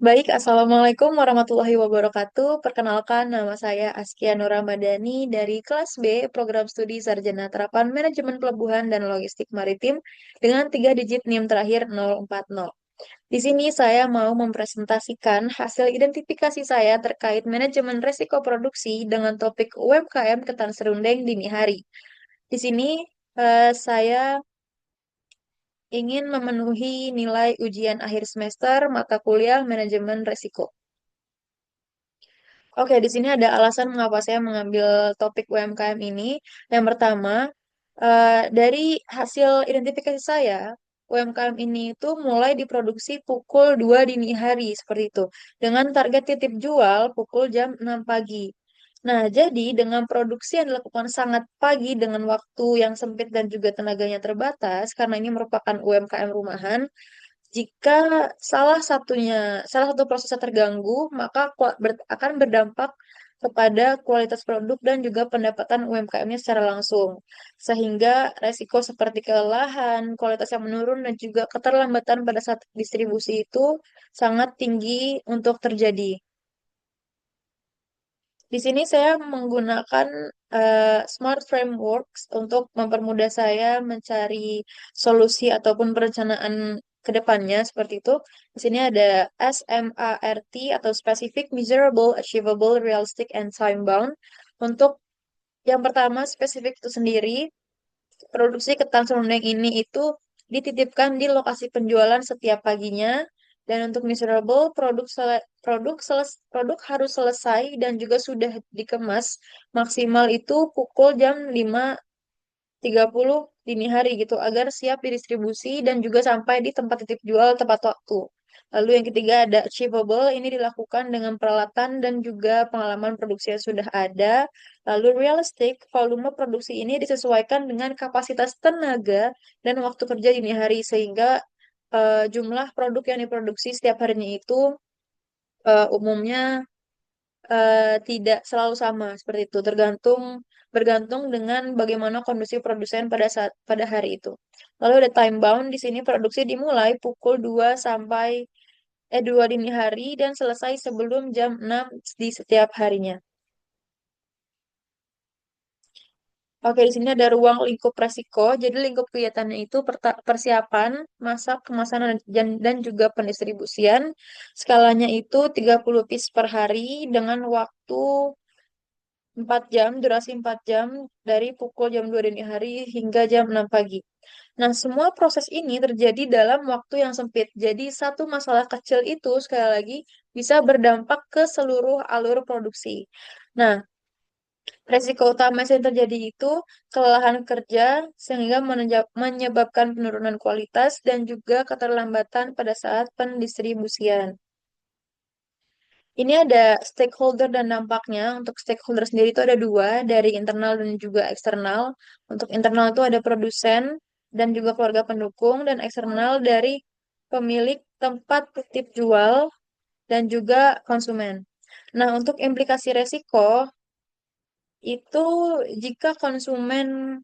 Baik, Assalamualaikum warahmatullahi wabarakatuh. Perkenalkan, nama saya Askia Nur Ramadhani dari kelas B, Program Studi Sarjana Terapan Manajemen Pelabuhan dan Logistik Maritim dengan 3 digit NIM terakhir 040. Di sini saya mau mempresentasikan hasil identifikasi saya terkait manajemen resiko produksi dengan topik UMKM Ketan Serundeng dini hari. Di sini saya ingin memenuhi nilai ujian akhir semester mata kuliah manajemen resiko. Oke, di sini ada alasan mengapa saya mengambil topik UMKM ini. Yang pertama, dari hasil identifikasi saya, UMKM ini itu mulai diproduksi pukul 2 dini hari, seperti itu. Dengan target titip jual pukul jam 6 pagi. Nah, jadi dengan produksi yang dilakukan sangat pagi dengan waktu yang sempit dan juga tenaganya terbatas, karena ini merupakan UMKM rumahan, jika salah satu prosesnya terganggu, maka akan berdampak kepada kualitas produk dan juga pendapatan UMKM-nya secara langsung. Sehingga resiko seperti kelelahan, kualitas yang menurun, dan juga keterlambatan pada saat distribusi itu sangat tinggi untuk terjadi. Di sini saya menggunakan Smart Frameworks untuk mempermudah saya mencari solusi ataupun perencanaan ke depannya seperti itu. Di sini ada SMART atau Specific, Measurable, Achievable, Realistic, and Time Bound. Untuk yang pertama, spesifik itu sendiri, produksi ketan serundeng ini itu dititipkan di lokasi penjualan setiap paginya. Dan untuk miserable, produk harus selesai dan juga sudah dikemas maksimal itu pukul jam 5.30 dini hari gitu agar siap didistribusi dan juga sampai di tempat titip jual tepat waktu. Lalu yang ketiga ada achievable, ini dilakukan dengan peralatan dan juga pengalaman produksi yang sudah ada. Lalu realistic, volume produksi ini disesuaikan dengan kapasitas tenaga dan waktu kerja dini hari sehingga jumlah produk yang diproduksi setiap harinya itu umumnya tidak selalu sama seperti itu, bergantung dengan bagaimana kondisi produsen pada hari itu. Lalu ada time bound, di sini produksi dimulai pukul 2 dini hari dan selesai sebelum jam 6 di setiap harinya. Oke, di sini ada ruang lingkup resiko. Jadi lingkup kegiatannya itu persiapan, masak, kemasan, dan juga pendistribusian. Skalanya itu 30 piece per hari dengan waktu 4 jam, durasi 4 jam dari pukul jam 2 dini hari hingga jam 6 pagi. Nah, semua proses ini terjadi dalam waktu yang sempit. Jadi, satu masalah kecil itu sekali lagi bisa berdampak ke seluruh alur produksi. Nah, resiko utama yang terjadi itu kelelahan kerja sehingga menyebabkan penurunan kualitas dan juga keterlambatan pada saat pendistribusian. Ini ada stakeholder dan dampaknya. Untuk stakeholder sendiri itu ada dua, dari internal dan juga eksternal. Untuk internal itu ada produsen dan juga keluarga pendukung, dan eksternal dari pemilik tempat titip jual dan juga konsumen. Nah, untuk implikasi resiko, itu jika konsumen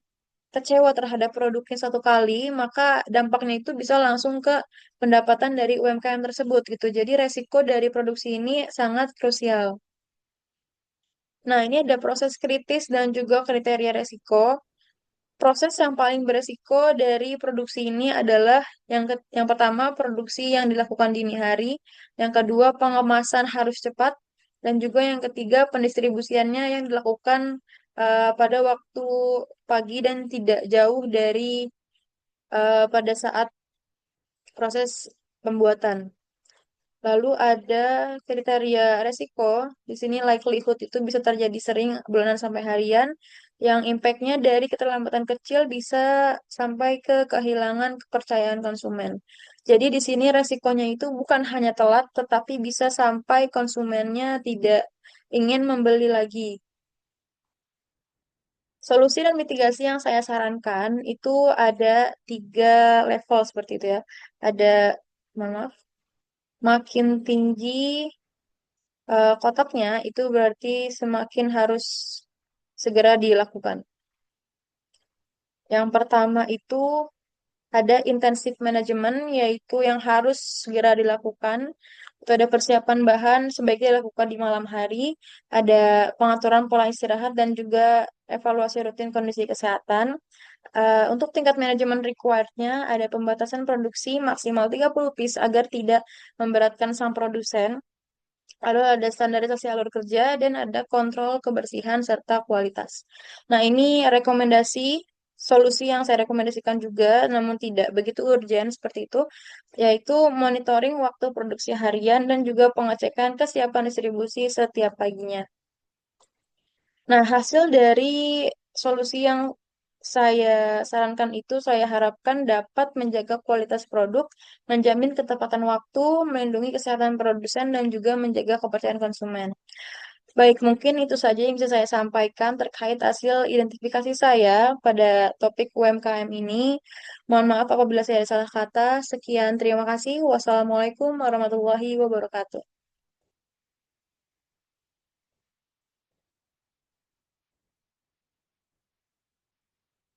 kecewa terhadap produknya satu kali, maka dampaknya itu bisa langsung ke pendapatan dari UMKM tersebut gitu. Jadi resiko dari produksi ini sangat krusial. Nah, ini ada proses kritis dan juga kriteria resiko. Proses yang paling beresiko dari produksi ini adalah yang pertama produksi yang dilakukan dini hari, yang kedua pengemasan harus cepat, dan juga yang ketiga pendistribusiannya yang dilakukan pada waktu pagi dan tidak jauh dari pada saat proses pembuatan. Lalu ada kriteria resiko. Di sini likelihood itu bisa terjadi sering bulanan sampai harian. Yang impact-nya dari keterlambatan kecil bisa sampai ke kehilangan kepercayaan konsumen. Jadi di sini resikonya itu bukan hanya telat, tetapi bisa sampai konsumennya tidak ingin membeli lagi. Solusi dan mitigasi yang saya sarankan itu ada 3 level seperti itu ya. Ada, mohon maaf, makin tinggi kotaknya itu berarti semakin harus segera dilakukan. Yang pertama itu ada intensive management, yaitu yang harus segera dilakukan. Itu ada persiapan bahan sebaiknya dilakukan di malam hari, ada pengaturan pola istirahat dan juga evaluasi rutin kondisi kesehatan. Untuk tingkat manajemen required-nya ada pembatasan produksi maksimal 30 piece agar tidak memberatkan sang produsen. Lalu ada standarisasi alur kerja dan ada kontrol kebersihan serta kualitas. Nah, ini rekomendasi solusi yang saya rekomendasikan juga, namun tidak begitu urgent seperti itu, yaitu monitoring waktu produksi harian dan juga pengecekan kesiapan distribusi setiap paginya. Nah, hasil dari solusi yang saya sarankan itu saya harapkan dapat menjaga kualitas produk, menjamin ketepatan waktu, melindungi kesehatan produsen, dan juga menjaga kepercayaan konsumen. Baik, mungkin itu saja yang bisa saya sampaikan terkait hasil identifikasi saya pada topik UMKM ini. Mohon maaf apabila saya ada salah kata. Sekian, terima kasih. Wassalamualaikum warahmatullahi wabarakatuh.